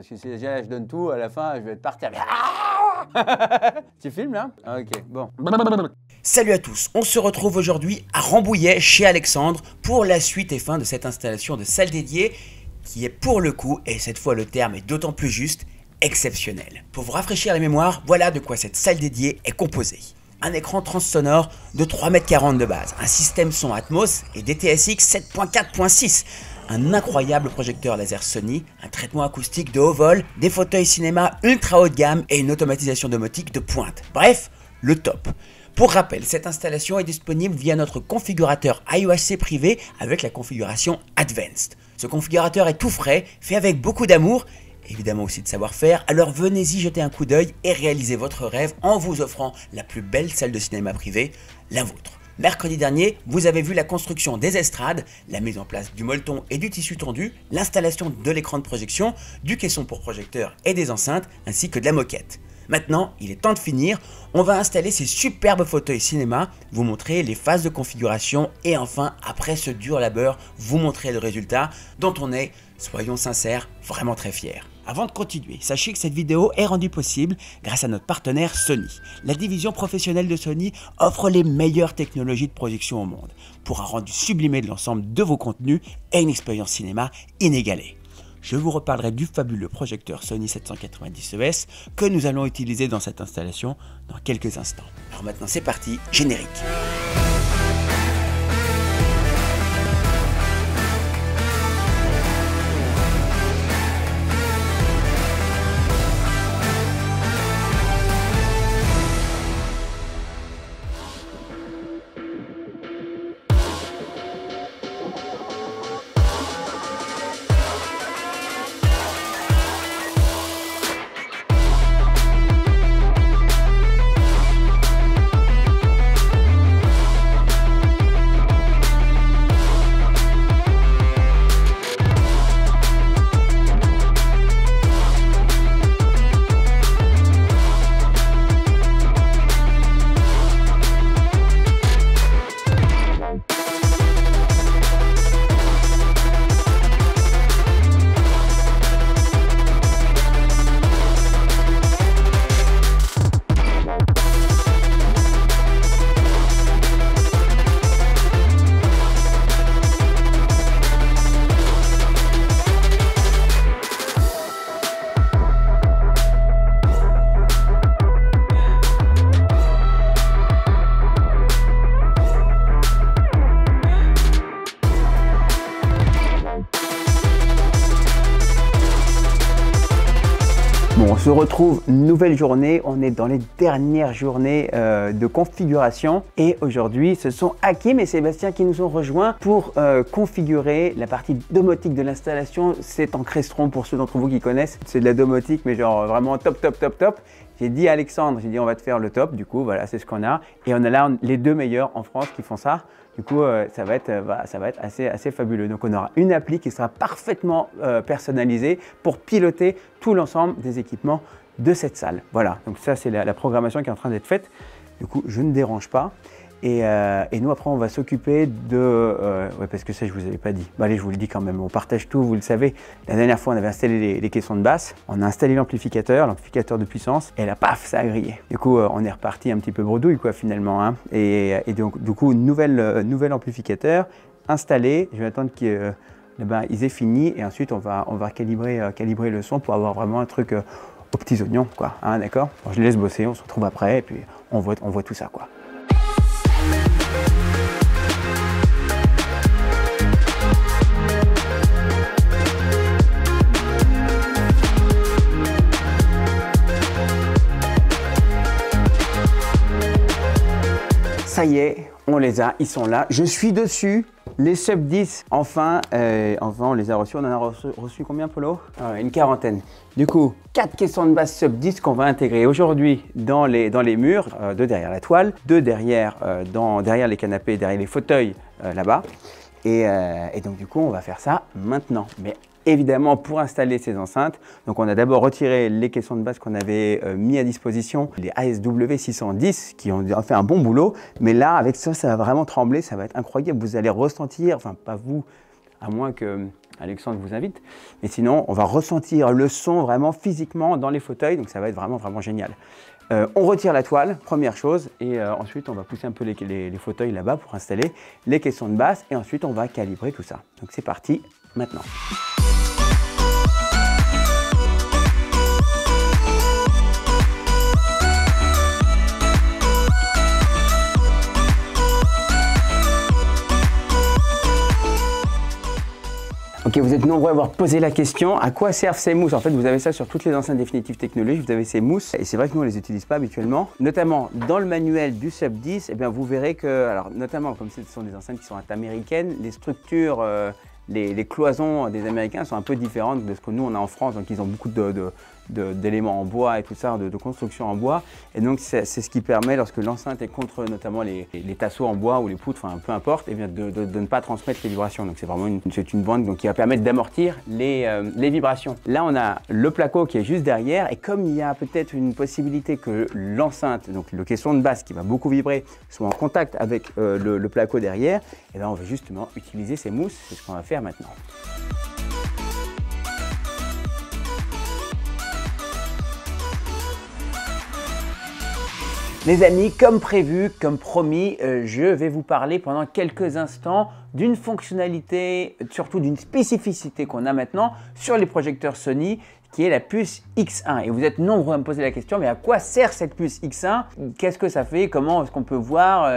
Parce que si déjà je donne tout, à la fin, je vais être partir. Tu filmes là? Ok, bon. Salut à tous, on se retrouve aujourd'hui à Rambouillet chez Alexandre pour la suite et fin de cette installation de salle dédiée qui est pour le coup, et cette fois le terme est d'autant plus juste, exceptionnel. Pour vous rafraîchir la mémoire, voilà de quoi cette salle dédiée est composée. Un écran transsonore de 3,40 m de base, un système son Atmos et DTS:X 7.4.6, un incroyable projecteur laser Sony, un traitement acoustique de haut vol, des fauteuils cinéma ultra haut de gamme et une automatisation domotique de pointe. Bref, le top. Pour rappel, cette installation est disponible via notre configurateur IOHC privé avec la configuration Advanced. Ce configurateur est tout frais, fait avec beaucoup d'amour, évidemment aussi de savoir-faire, alors venez-y jeter un coup d'œil et réalisez votre rêve en vous offrant la plus belle salle de cinéma privée, la vôtre. Mercredi dernier, vous avez vu la construction des estrades, la mise en place du molleton et du tissu tondu, l'installation de l'écran de projection, du caisson pour projecteur et des enceintes, ainsi que de la moquette. Maintenant, il est temps de finir, on va installer ces superbes fauteuils cinéma, vous montrer les phases de configuration et enfin, après ce dur labeur, vous montrer le résultat dont on est, soyons sincères, vraiment très fiers. Avant de continuer, sachez que cette vidéo est rendue possible grâce à notre partenaire Sony. La division professionnelle de Sony offre les meilleures technologies de projection au monde pour un rendu sublimé de l'ensemble de vos contenus et une expérience cinéma inégalée. Je vous reparlerai du fabuleux projecteur Sony 790 ES que nous allons utiliser dans cette installation dans quelques instants. Alors maintenant c'est parti, générique. Bon, on se retrouve, nouvelle journée, on est dans les dernières journées de configuration et aujourd'hui ce sont Hakim et Sébastien qui nous ont rejoints pour configurer la partie domotique de l'installation. C'est en Crestron pour ceux d'entre vous qui connaissent, c'est de la domotique mais genre vraiment top. J'ai dit à Alexandre, j'ai dit on va te faire le top, du coup voilà c'est ce qu'on a et on a là les deux meilleurs en France qui font ça. Du coup, ça va être assez fabuleux. Donc, on aura une appli qui sera parfaitement personnalisée pour piloter tout l'ensemble des équipements de cette salle. Voilà, donc ça, c'est la programmation qui est en train d'être faite. Du coup, je ne dérange pas. Et nous, après, on va s'occuper de... ouais, parce que ça, je ne vous avais pas dit. Bah, allez, je vous le dis quand même. On partage tout, vous le savez. La dernière fois, on avait installé les caissons de basse. On a installé l'amplificateur de puissance. Et là, paf, ça a grillé. Du coup, on est reparti un petit peu bredouille, quoi, finalement. Hein. Et donc, du coup, nouvel amplificateur installé. Je vais attendre qu'ils aient fini. Et ensuite, on va calibrer le son pour avoir vraiment un truc aux petits oignons, quoi. Hein, d'accord? Je les laisse bosser. On se retrouve après. Et puis, on voit tout ça, quoi. Ça y est, on les a, ils sont là. Je suis dessus. Les sub 10, enfin, on les a reçus. On en a reçu combien, Polo? Une quarantaine. Du coup, 4 caissons de basse sub 10 qu'on va intégrer aujourd'hui dans les murs, 2 derrière la toile, 2 derrière les canapés, derrière les fauteuils là-bas. Et donc, du coup, on va faire ça maintenant. Mais évidemment, pour installer ces enceintes, donc on a d'abord retiré les caissons de basse qu'on avait mis à disposition, les ASW 610 qui ont fait un bon boulot. Mais là, avec ça, ça va vraiment trembler, ça va être incroyable. Vous allez ressentir, enfin pas vous, à moins que Alexandre vous invite. Mais sinon, on va ressentir le son vraiment physiquement dans les fauteuils, donc ça va être vraiment, vraiment génial. On retire la toile, première chose, et ensuite on va pousser un peu les fauteuils là-bas pour installer les caissons de basse, et ensuite on va calibrer tout ça. Donc c'est parti, maintenant. Ok, vous êtes nombreux à avoir posé la question, à quoi servent ces mousses? En fait, vous avez ça sur toutes les enceintes définitives technologiques, vous avez ces mousses, et c'est vrai que nous, on ne les utilise pas habituellement. Notamment, dans le manuel du Sub 10, eh bien, vous verrez que, alors notamment, comme ce sont des enceintes qui sont américaines, les structures, les cloisons des Américains sont un peu différentes de ce que nous, on a en France. Donc, ils ont beaucoup d'éléments en bois et tout ça, de construction en bois. Et donc, c'est ce qui permet, lorsque l'enceinte est contre notamment les tasseaux en bois ou les poutres, enfin peu importe, eh bien, de ne pas transmettre les vibrations. Donc, c'est vraiment une bande donc, qui va permettre d'amortir les vibrations. Là, on a le placo qui est juste derrière. Et comme il y a peut-être une possibilité que l'enceinte, donc le caisson de basse qui va beaucoup vibrer, soit en contact avec le placo derrière, et bien, on va justement utiliser ces mousses. C'est ce qu'on va faire maintenant. Les amis, comme prévu, comme promis, je vais vous parler pendant quelques instants d'une fonctionnalité, surtout d'une spécificité qu'on a maintenant sur les projecteurs Sony, qui est la puce X1. Et vous êtes nombreux à me poser la question, mais à quoi sert cette puce X1? Qu'est-ce que ça fait? Comment est-ce qu'on peut voir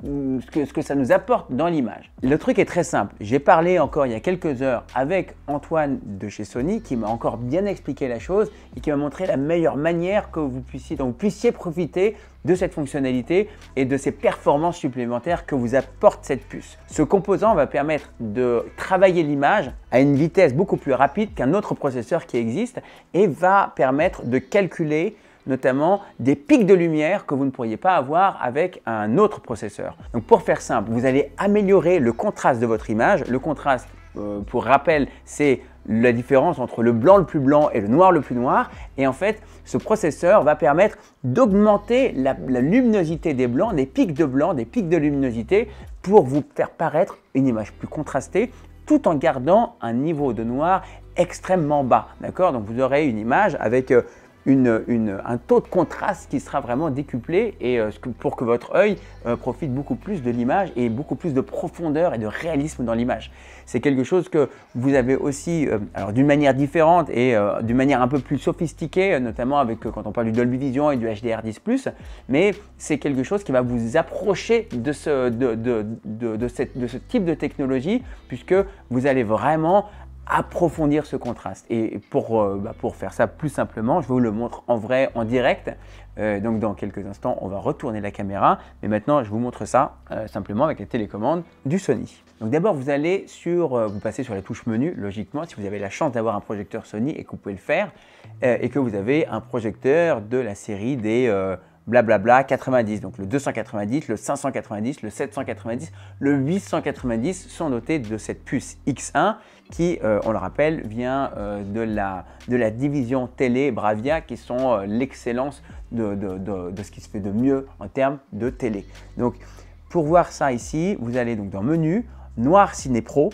ce que ça nous apporte dans l'image? Le truc est très simple. J'ai parlé encore il y a quelques heures avec Antoine de chez Sony qui m'a encore bien expliqué la chose et qui m'a montré la meilleure manière que vous puissiez profiter de cette fonctionnalité et de ces performances supplémentaires que vous apporte cette puce. Ce composant va permettre de travailler l'image à une vitesse beaucoup plus rapide qu'un autre processeur qui existe et va permettre de calculer notamment des pics de lumière que vous ne pourriez pas avoir avec un autre processeur. Donc pour faire simple, vous allez améliorer le contraste de votre image. Le contraste, pour rappel, c'est la différence entre le blanc le plus blanc et le noir le plus noir. Et en fait, ce processeur va permettre d'augmenter la luminosité des blancs, des pics de blanc, des pics de luminosité pour vous faire paraître une image plus contrastée tout en gardant un niveau de noir extrêmement bas. D'accord? Donc vous aurez une image avec un taux de contraste qui sera vraiment décuplé et pour que votre œil profite beaucoup plus de l'image et beaucoup plus de profondeur et de réalisme dans l'image. C'est quelque chose que vous avez aussi alors d'une manière différente et d'une manière un peu plus sophistiquée, notamment avec quand on parle du Dolby Vision et du HDR10+, mais c'est quelque chose qui va vous approcher de ce type de technologie puisque vous allez vraiment approfondir ce contraste. Et pour faire ça plus simplement, je vous le montre en vrai, en direct. Donc dans quelques instants, on va retourner la caméra. Mais maintenant, je vous montre ça simplement avec la télécommande du Sony. Donc d'abord, vous passez sur la touche menu, logiquement, si vous avez la chance d'avoir un projecteur Sony et que vous pouvez le faire, et que vous avez un projecteur de la série des blablabla 90, donc le 290, le 590, le 790, le 890 sont dotés de cette puce X1 qui, on le rappelle, vient de la division télé Bravia qui sont l'excellence de ce qui se fait de mieux en termes de télé. Donc pour voir ça ici, vous allez donc dans Menu, Noir Ciné Pro.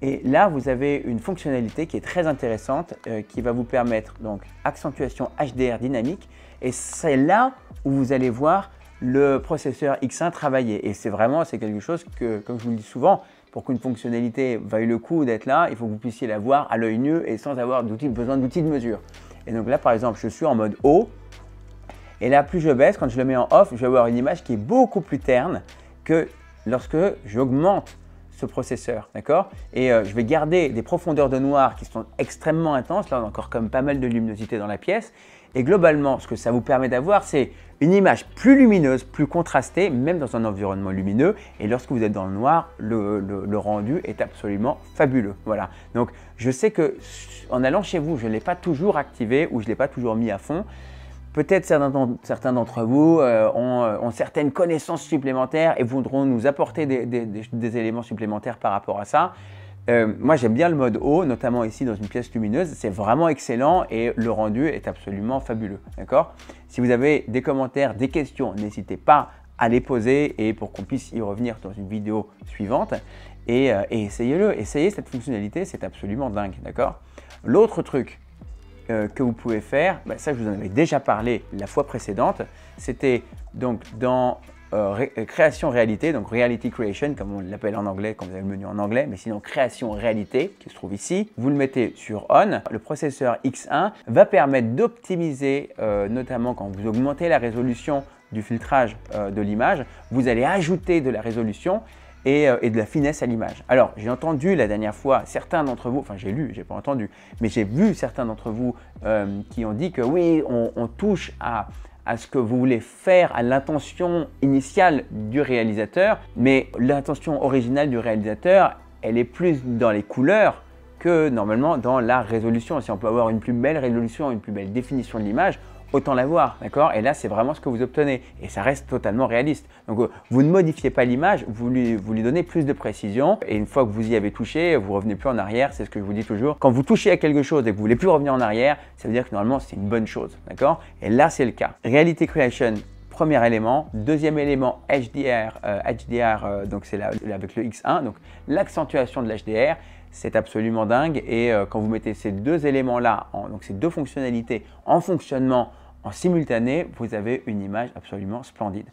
Et là, vous avez une fonctionnalité qui est très intéressante qui va vous permettre donc accentuation HDR dynamique. Et c'est là où vous allez voir le processeur X1 travailler. Et c'est quelque chose que, comme je vous le dis souvent, pour qu'une fonctionnalité vaille le coup d'être là, il faut que vous puissiez la voir à l'œil nu et sans avoir besoin d'outils de mesure. Et donc là, par exemple, je suis en mode haut. Et là, plus je baisse, quand je le mets en off, je vais avoir une image qui est beaucoup plus terne que lorsque j'augmente ce processeur, d'accord? Et je vais garder des profondeurs de noir qui sont extrêmement intenses. Là, on a encore comme pas mal de luminosité dans la pièce. Et globalement, ce que ça vous permet d'avoir, c'est une image plus lumineuse, plus contrastée, même dans un environnement lumineux. Et lorsque vous êtes dans le noir, le rendu est absolument fabuleux. Voilà. Donc, je sais que en allant chez vous, je ne l'ai pas toujours activé ou je ne l'ai pas toujours mis à fond. Peut-être certains d'entre vous ont certaines connaissances supplémentaires et voudront nous apporter des éléments supplémentaires par rapport à ça. Moi, j'aime bien le mode haut, notamment ici dans une pièce lumineuse. C'est vraiment excellent et le rendu est absolument fabuleux. D'accord? Si vous avez des commentaires, des questions, n'hésitez pas à les poser et pour qu'on puisse y revenir dans une vidéo suivante. Et essayez-le, essayez cette fonctionnalité, c'est absolument dingue, d'accord? L'autre truc que vous pouvez faire, ça je vous en avais déjà parlé la fois précédente, c'était donc dans création réalité, donc reality creation comme on l'appelle en anglais quand vous avez le menu en anglais, mais sinon création réalité qui se trouve ici, vous le mettez sur on. Le processeur X1 va permettre d'optimiser, notamment quand vous augmentez la résolution du filtrage de l'image, vous allez ajouter de la résolution et de la finesse à l'image. Alors, j'ai entendu la dernière fois certains d'entre vous, enfin j'ai lu, j'ai pas entendu, mais j'ai vu certains d'entre vous qui ont dit que oui, on touche à ce que vous voulez faire, à l'intention initiale du réalisateur, mais l'intention originale du réalisateur, elle est plus dans les couleurs que normalement dans la résolution. Si on peut avoir une plus belle résolution, une plus belle définition de l'image, autant l'avoir, d'accord? Et là, c'est vraiment ce que vous obtenez et ça reste totalement réaliste. Donc, vous ne modifiez pas l'image, vous lui donnez plus de précision et une fois que vous y avez touché, vous ne revenez plus en arrière, c'est ce que je vous dis toujours. Quand vous touchez à quelque chose et que vous ne voulez plus revenir en arrière, ça veut dire que normalement, c'est une bonne chose, d'accord? Et là, c'est le cas. Reality Creation, premier élément. Deuxième élément, HDR, donc c'est avec le X1, donc l'accentuation de l'HDR. C'est absolument dingue et quand vous mettez ces deux éléments-là, donc ces deux fonctionnalités en fonctionnement en simultané, vous avez une image absolument splendide.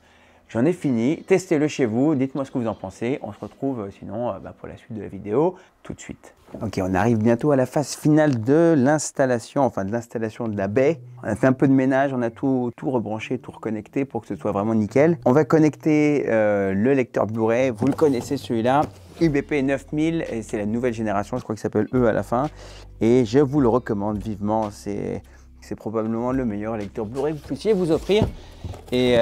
J'en ai fini, testez-le chez vous, dites-moi ce que vous en pensez. On se retrouve sinon pour la suite de la vidéo tout de suite. Ok, on arrive bientôt à la phase finale de l'installation, enfin de l'installation de la baie. On a fait un peu de ménage, on a tout rebranché, tout reconnecté pour que ce soit vraiment nickel. On va connecter le lecteur Blu-ray, vous le connaissez celui-là. UBP 9000 et c'est la nouvelle génération, je crois qu'il s'appelle E à la fin et je vous le recommande vivement, c'est probablement le meilleur lecteur Blu-ray que vous puissiez vous offrir et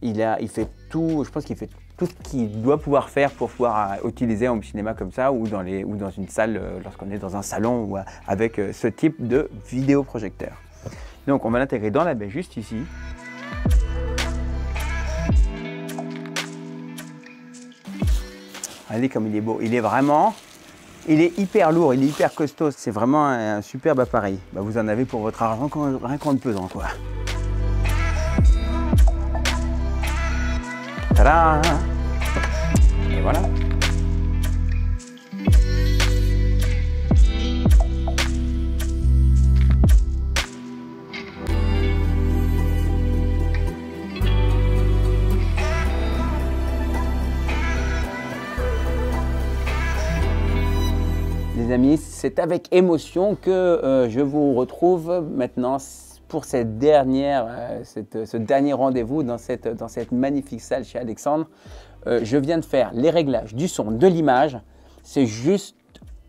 il fait tout, je pense qu'il fait tout ce qu'il doit pouvoir faire pour pouvoir utiliser en cinéma comme ça ou dans une salle lorsqu'on est dans un salon ou avec ce type de vidéoprojecteur. Donc on va l'intégrer dans la baie juste ici. Regardez comme il est beau, il est hyper lourd, il est hyper costaud, c'est vraiment un superbe appareil. Vous en avez pour votre argent rien qu'en le pesant quoi. Tada! Et voilà. Les amis, c'est avec émotion que je vous retrouve maintenant pour ce dernier rendez-vous dans cette magnifique salle chez Alexandre. Je viens de faire les réglages du son, de l'image. C'est juste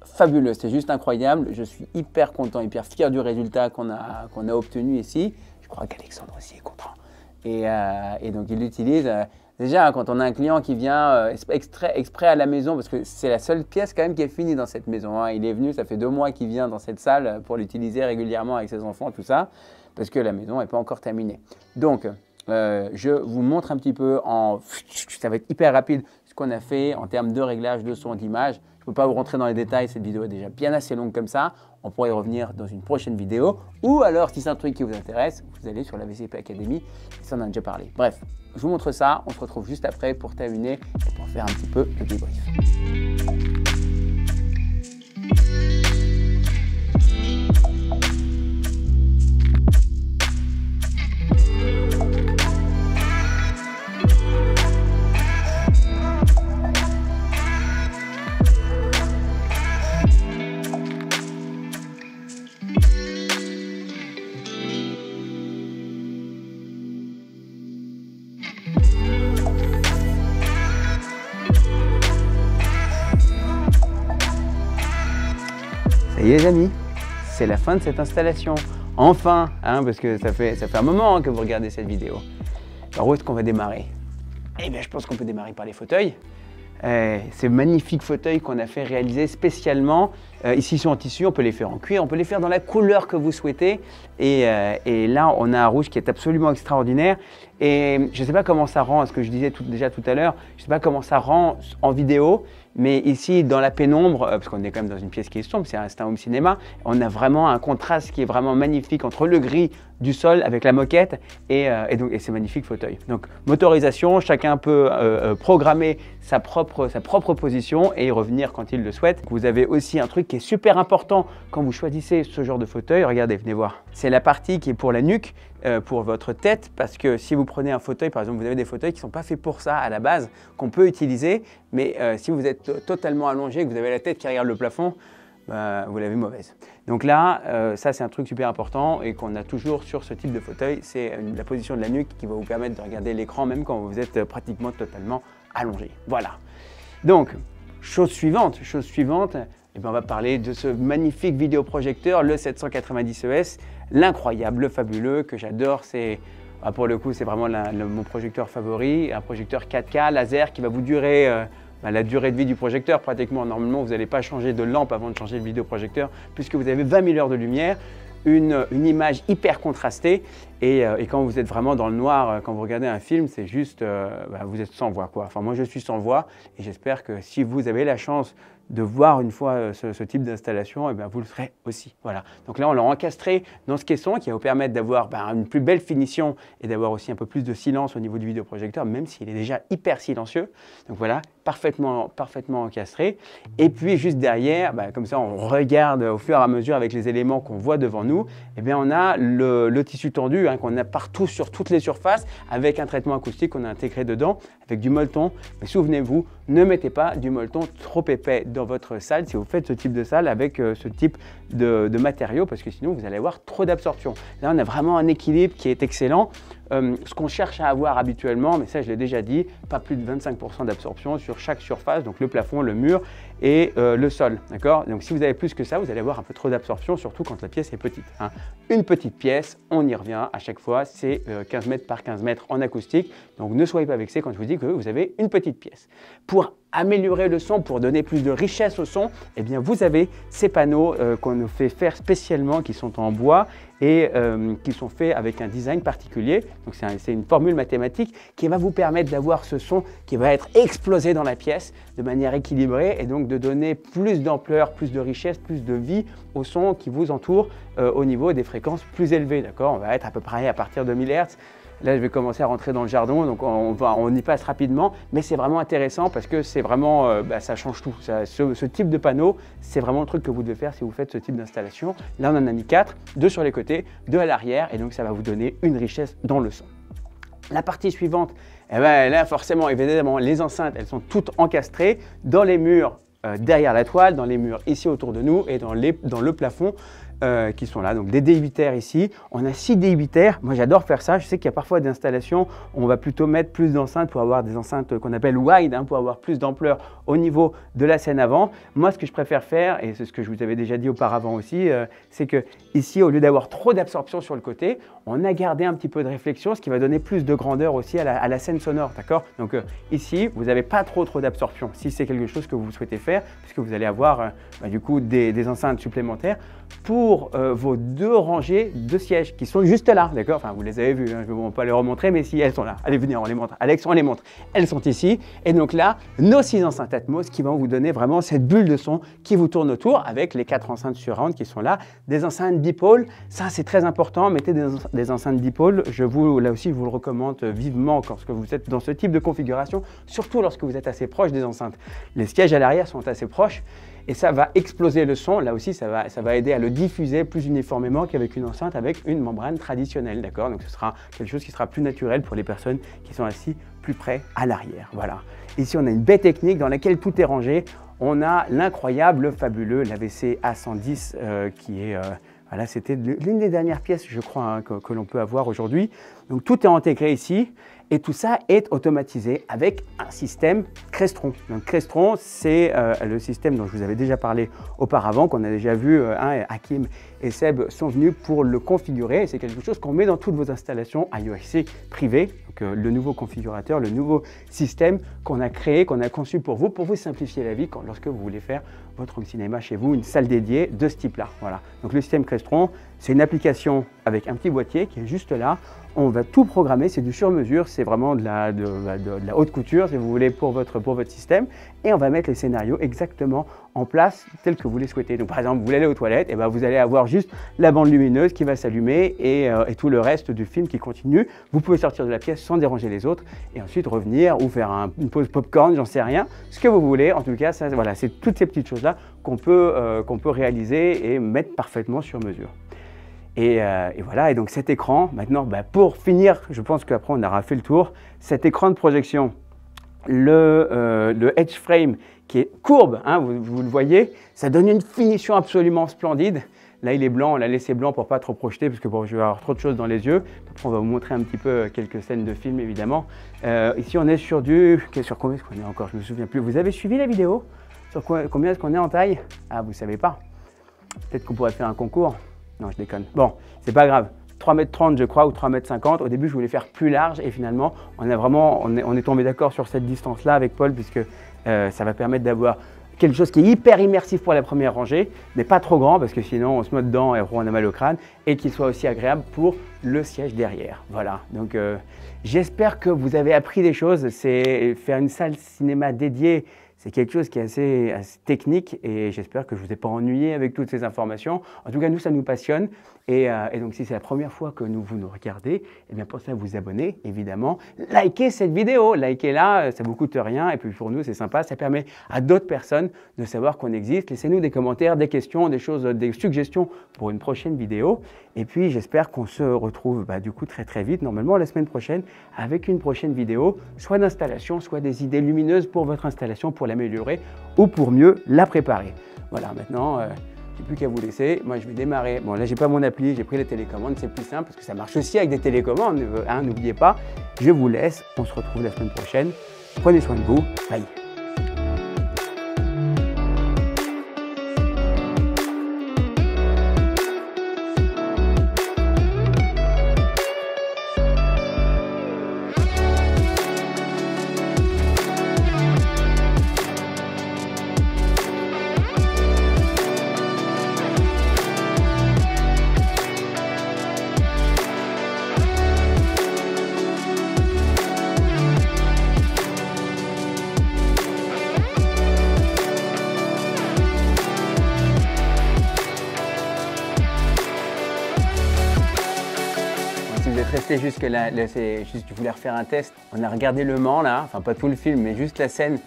fabuleux, c'est juste incroyable. Je suis hyper content, hyper fier du résultat qu'on a obtenu ici. Je crois qu'Alexandre aussi est content. Et donc il l'utilise. Déjà, quand on a un client qui vient exprès à la maison, parce que c'est la seule pièce quand même qui est finie dans cette maison. Hein. Il est venu, ça fait 2 mois qu'il vient dans cette salle pour l'utiliser régulièrement avec ses enfants, tout ça, parce que la maison n'est pas encore terminée. Donc, je vous montre un petit peu, ça va être hyper rapide, ce qu'on a fait en termes de réglage de son, d'image. Je ne peux pas vous rentrer dans les détails, cette vidéo est déjà bien assez longue comme ça. On pourrait y revenir dans une prochaine vidéo. Ou alors, si c'est un truc qui vous intéresse, vous allez sur la VCP Academy, ça on en a déjà parlé. Bref, je vous montre ça, on se retrouve juste après pour terminer et pour faire un petit peu le débrief. Ça y est les amis, c'est la fin de cette installation. Enfin, hein, parce que ça fait un moment que vous regardez cette vidéo. Par où est-ce qu'on va démarrer? Eh bien, je pense qu'on peut démarrer par les fauteuils. Ces magnifiques fauteuils qu'on a fait réaliser spécialement Ici, ils sont en tissu, on peut les faire en cuir, on peut les faire dans la couleur que vous souhaitez. Et là, on a un rouge qui est absolument extraordinaire. Et je ne sais pas comment ça rend, ce que je disais déjà tout à l'heure, je ne sais pas comment ça rend en vidéo, mais ici, dans la pénombre, parce qu'on est quand même dans une pièce qui est sombre, c'est un home cinéma, on a vraiment un contraste qui est vraiment magnifique entre le gris du sol avec la moquette et ces magnifiques fauteuils. Donc, motorisation, chacun peut programmer sa propre position et y revenir quand il le souhaite. Vous avez aussi un truc qui est super important quand vous choisissez ce genre de fauteuil. Regardez, venez voir. C'est la partie qui est pour la nuque, pour votre tête, parce que si vous prenez un fauteuil, par exemple, vous avez des fauteuils qui ne sont pas faits pour ça à la base, qu'on peut utiliser, mais si vous êtes totalement allongé, que vous avez la tête qui regarde le plafond, vous l'avez mauvaise. Donc là, ça c'est un truc super important et qu'on a toujours sur ce type de fauteuil, c'est la position de la nuque qui va vous permettre de regarder l'écran même quand vous êtes pratiquement totalement allongé. Voilà. Donc, chose suivante, eh bien, on va parler de ce magnifique vidéoprojecteur, le 790 ES, l'incroyable, le fabuleux, que j'adore. Pour le coup, c'est vraiment mon projecteur favori, un projecteur 4K laser qui va vous durer la durée de vie du projecteur. Pratiquement, normalement, vous n'allez pas changer de lampe avant de changer le vidéoprojecteur puisque vous avez 20 000 heures de lumière, une image hyper contrastée et quand vous êtes vraiment dans le noir, quand vous regardez un film, c'est juste, vous êtes sans voix, quoi. Enfin, moi, je suis sans voix et j'espère que si vous avez la chance de voir une fois ce type d'installation, vous le ferez aussi. Voilà. Donc là, on l'a encastré dans ce caisson qui va vous permettre d'avoir une plus belle finition et d'avoir aussi un peu plus de silence au niveau du vidéoprojecteur, même s'il est déjà hyper silencieux. Donc voilà, parfaitement encastré. Et puis juste derrière, comme ça, on regarde au fur et à mesure avec les éléments qu'on voit devant nous, on a le tissu tendu qu'on a partout sur toutes les surfaces avec un traitement acoustique qu'on a intégré dedans avec du molleton. Mais souvenez-vous, ne mettez pas du molleton trop épais dans votre salle si vous faites ce type de salle avec ce type de matériaux parce que sinon vous allez avoir trop d'absorption. Là, on a vraiment un équilibre qui est excellent. Ce qu'on cherche à avoir habituellement, mais ça je l'ai déjà dit, pas plus de 25% d'absorption sur chaque surface, donc le plafond, le mur et le sol. D'accord? Donc si vous avez plus que ça, vous allez avoir un peu trop d'absorption, surtout quand la pièce est petite. Une petite pièce, on y revient à chaque fois, c'est 15 mètres par 15 mètres en acoustique. Donc ne soyez pas vexés quand je vous dis que vous avez une petite pièce. Pour améliorer le son, pour donner plus de richesse au son, vous avez ces panneaux qu'on nous fait faire spécialement, qui sont en bois et qui sont faits avec un design particulier. Donc c'est une formule mathématique qui va vous permettre d'avoir ce son qui va être explosé dans la pièce de manière équilibrée et donc de donner plus d'ampleur, plus de richesse, plus de vie au son qui vous entoure au niveau des fréquences plus élevées. D'accord? On va être à peu près à partir de 1000 Hz. Là, je vais commencer à rentrer dans le jargon, donc on y passe rapidement, mais c'est vraiment intéressant parce que c'est vraiment, ça change tout. Ce type de panneau, c'est vraiment le truc que vous devez faire si vous faites ce type d'installation. Là, on en a mis 4, 2 sur les côtés, 2 à l'arrière, et donc ça va vous donner une richesse dans le son. La partie suivante, là, forcément, évidemment, les enceintes, elles sont toutes encastrées dans les murs derrière la toile, dans les murs ici autour de nous et dans le plafond. Qui sont là, donc des D8R ici. On a 6 D8R. Moi, j'adore faire ça. Je sais qu'il y a parfois des installations où on va plutôt mettre plus d'enceintes pour avoir des enceintes qu'on appelle wide, pour avoir plus d'ampleur au niveau de la scène avant. Moi, ce que je préfère faire, et c'est ce que je vous avais déjà dit auparavant aussi, c'est que ici, au lieu d'avoir trop d'absorption sur le côté, on a gardé un petit peu de réflexion, ce qui va donner plus de grandeur aussi à la scène sonore, d'accord? Donc ici, vous n'avez pas trop d'absorption, si c'est quelque chose que vous souhaitez faire, puisque vous allez avoir du coup des enceintes supplémentaires pour vos 2 rangées de sièges qui sont juste là, d'accord? Enfin, vous les avez vus, je ne vais pas les remontrer, mais si elles sont là. Allez, venez, on les montre. Alex, on les montre. Elles sont ici. Et donc là, nos 6 enceintes Atmos qui vont vous donner vraiment cette bulle de son qui vous tourne autour avec les 4 enceintes surround qui sont là. Des enceintes dipôles, ça c'est très important. Mettez des enceintes dipôles. Là aussi, je vous le recommande vivement lorsque vous êtes dans ce type de configuration, surtout lorsque vous êtes assez proche des enceintes. Les sièges à l'arrière sont assez proches. Et ça va exploser le son. Là aussi, ça va aider à le diffuser plus uniformément qu'avec une enceinte avec une membrane traditionnelle, d'accord? Donc ce sera quelque chose qui sera plus naturel pour les personnes qui sont assis plus près à l'arrière. Voilà. Ici, on a une baie technique dans laquelle tout est rangé. On a l'incroyable, le fabuleux, l'AVC A110 qui est... voilà, c'était l'une des dernières pièces, je crois, que l'on peut avoir aujourd'hui. Donc tout est intégré ici. Et tout ça est automatisé avec un système Crestron. Donc Crestron, c'est le système dont je vous avais déjà parlé auparavant, qu'on a déjà vu, Hakim et Seb sont venus pour le configurer. C'est quelque chose qu'on met dans toutes vos installations IOHC privées. Donc le nouveau configurateur, le nouveau système qu'on a créé, qu'on a conçu pour vous simplifier la vie lorsque vous voulez faire votre home cinéma chez vous, une salle dédiée de ce type-là. Voilà. Donc le système Crestron, c'est une application avec un petit boîtier qui est juste là. On va tout programmer, c'est du sur-mesure, c'est vraiment de la haute couture, si vous voulez, pour votre système. Et on va mettre les scénarios exactement en place tels que vous les souhaitez. Donc par exemple, vous voulez aller aux toilettes, et ben vous allez avoir juste la bande lumineuse qui va s'allumer et tout le reste du film qui continue. Vous pouvez sortir de la pièce sans déranger les autres et ensuite revenir ou faire une pause popcorn, j'en sais rien, ce que vous voulez. En tout cas, ça, voilà, c'est toutes ces petites choses-là qu'on peut réaliser et mettre parfaitement sur mesure. Et voilà, et donc cet écran, maintenant, pour finir, je pense qu'après on aura fait le tour, cet écran de projection, le edge frame qui est courbe, hein, vous le voyez, ça donne une finition absolument splendide. Là, il est blanc, on l'a laissé blanc pour ne pas trop projeter, parce que je vais avoir trop de choses dans les yeux. Après, on va vous montrer un petit peu quelques scènes de film, évidemment. Ici, on est sur sur combien est-ce qu'on est encore? Je ne me souviens plus. Vous avez suivi la vidéo? Sur combien est-ce qu'on est en taille? Ah, vous ne savez pas? Peut-être qu'on pourrait faire un concours. Non, je déconne. Bon, c'est pas grave. 3,30 m je crois, ou 3,50 m. Au début, je voulais faire plus large et finalement, on est tombé d'accord sur cette distance-là avec Paul puisque ça va permettre d'avoir quelque chose qui est hyper immersif pour la première rangée, mais pas trop grand parce que sinon on se met dedans et on a mal au crâne, et qui soit aussi agréable pour le siège derrière. Voilà, donc j'espère que vous avez appris des choses. C'est faire une salle cinéma dédiée. C'est quelque chose qui est assez technique et j'espère que je ne vous ai pas ennuyé avec toutes ces informations. En tout cas, nous, ça nous passionne. Et donc, si c'est la première fois que vous nous regardez, eh bien, pensez à vous abonner, évidemment. Likez cette vidéo, likez-la, ça ne vous coûte rien. Et puis, pour nous, c'est sympa. Ça permet à d'autres personnes de savoir qu'on existe. Laissez-nous des commentaires, des questions, des suggestions pour une prochaine vidéo. Et puis, j'espère qu'on se retrouve du coup très, très vite, normalement la semaine prochaine, avec une prochaine vidéo, soit d'installation, soit des idées lumineuses pour votre installation, pour l'améliorer ou pour mieux la préparer. Voilà, maintenant, j'ai plus qu'à vous laisser. Moi, je vais démarrer. Bon, là, j'ai pas mon appli, j'ai pris les télécommandes. C'est plus simple parce que ça marche aussi avec des télécommandes. Hein, n'oubliez pas. Je vous laisse. On se retrouve la semaine prochaine. Prenez soin de vous. Bye. Resté jusque là, je voulais refaire un test. On a regardé Le Mans là, enfin pas tout le film, mais juste la scène.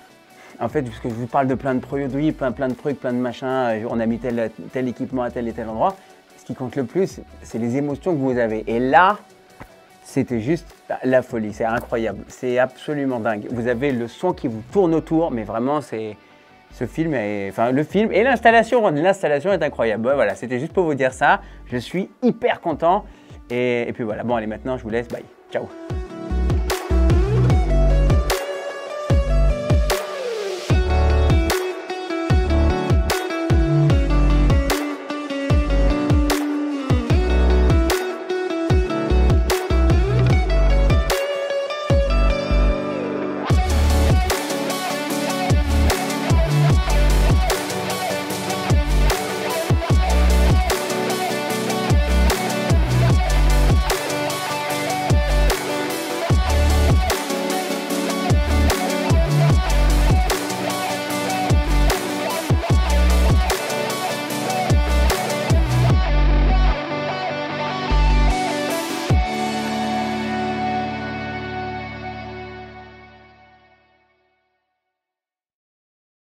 En fait, parce que je vous parle de plein de produits, plein de trucs, plein de machins, on a mis tel équipement à tel et tel endroit. Ce qui compte le plus, c'est les émotions que vous avez. Et là, c'était juste la folie, c'est incroyable, c'est absolument dingue. Vous avez le son qui vous tourne autour, mais vraiment, le film et l'installation est incroyable. Bon, voilà, c'était juste pour vous dire ça. Je suis hyper content. Et puis voilà, bon allez, maintenant je vous laisse, bye, ciao.